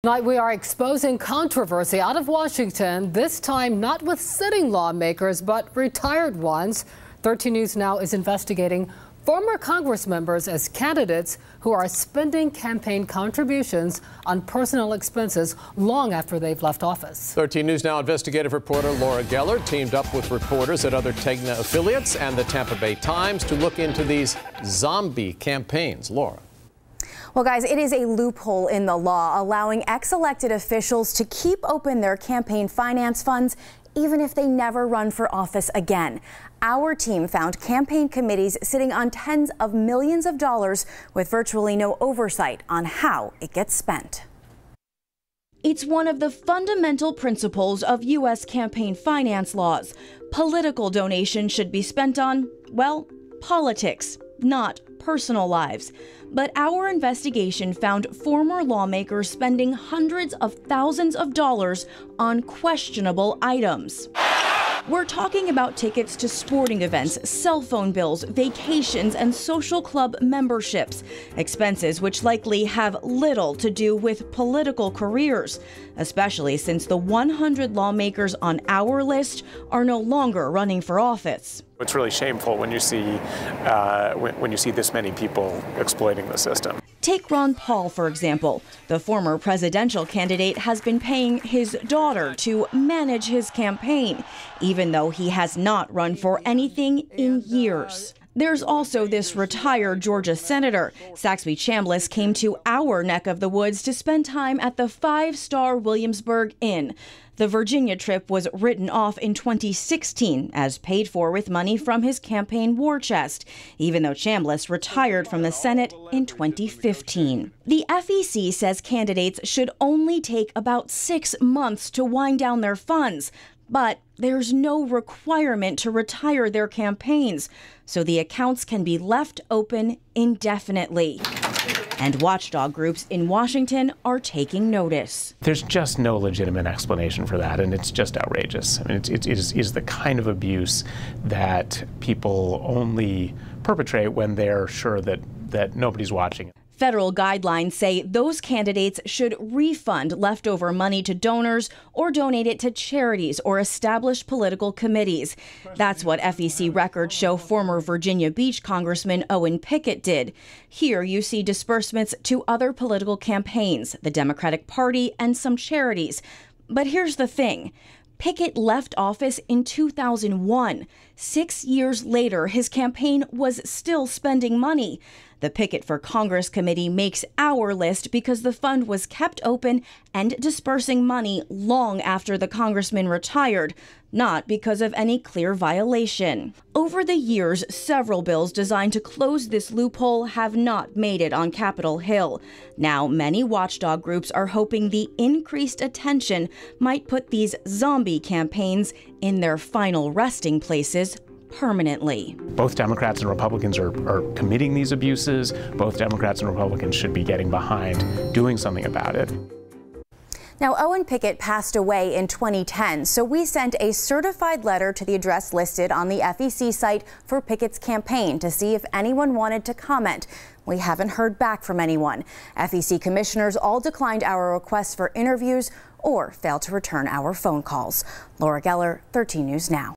Tonight we are exposing controversy out of Washington, this time not with sitting lawmakers, but retired ones. 13 News Now is investigating former Congress members as candidates who are spending campaign contributions on personal expenses long after they've left office. 13 News Now investigative reporter Laura Geller teamed up with reporters at other Tegna affiliates and the Tampa Bay Times to look into these zombie campaigns. Laura. Well, guys, it is a loophole in the law allowing ex-elected officials to keep open their campaign finance funds even if they never run for office again. Our team found campaign committees sitting on tens of millions of dollars with virtually no oversight on how it gets spent. It's one of the fundamental principles of U.S. campaign finance laws. Political donations should be spent on, well, politics, not personal lives. But our investigation found former lawmakers spending hundreds of thousands of dollars on questionable items. We're talking about tickets to sporting events, cell phone bills, vacations, and social club memberships, expenses which likely have little to do with political careers, especially since the 100 lawmakers on our list are no longer running for office. It's really shameful when you see this many people exploiting the system. Take Ron Paul, for example. The former presidential candidate has been paying his daughter to manage his campaign, even though he has not run for anything in years. There's also this retired Georgia senator. Saxby Chambliss came to our neck of the woods to spend time at the 5-star Williamsburg Inn. The Virginia trip was written off in 2016 as paid for with money from his campaign war chest, even though Chambliss retired from the Senate in 2015. The FEC says candidates should only take about 6 months to wind down their funds, but there's no requirement to retire their campaigns, so the accounts can be left open indefinitely. And watchdog groups in Washington are taking notice. There's just no legitimate explanation for that, and it's just outrageous. I mean, it is the kind of abuse that people only perpetrate when they're sure that nobody's watching. Federal guidelines say those candidates should refund leftover money to donors or donate it to charities or established political committees. That's what FEC records show former Virginia Beach Congressman Owen Pickett did. Here you see disbursements to other political campaigns, the Democratic Party, and some charities. But here's the thing. Pickett left office in 2001. 6 years later, his campaign was still spending money. The Pickett for Congress committee makes our list because the fund was kept open and dispersing money long after the congressman retired, not because of any clear violation. Over the years, several bills designed to close this loophole have not made it on Capitol Hill. Now, many watchdog groups are hoping the increased attention might put these zombie campaigns in their final resting places permanently. Both Democrats and Republicans are committing these abuses. Both Democrats and Republicans should be getting behind doing something about it. Now, Owen Pickett passed away in 2010, so we sent a certified letter to the address listed on the FEC site for Pickett's campaign to see if anyone wanted to comment. We haven't heard back from anyone. FEC commissioners all declined our requests for interviews or failed to return our phone calls. Laura Geller, 13 News Now.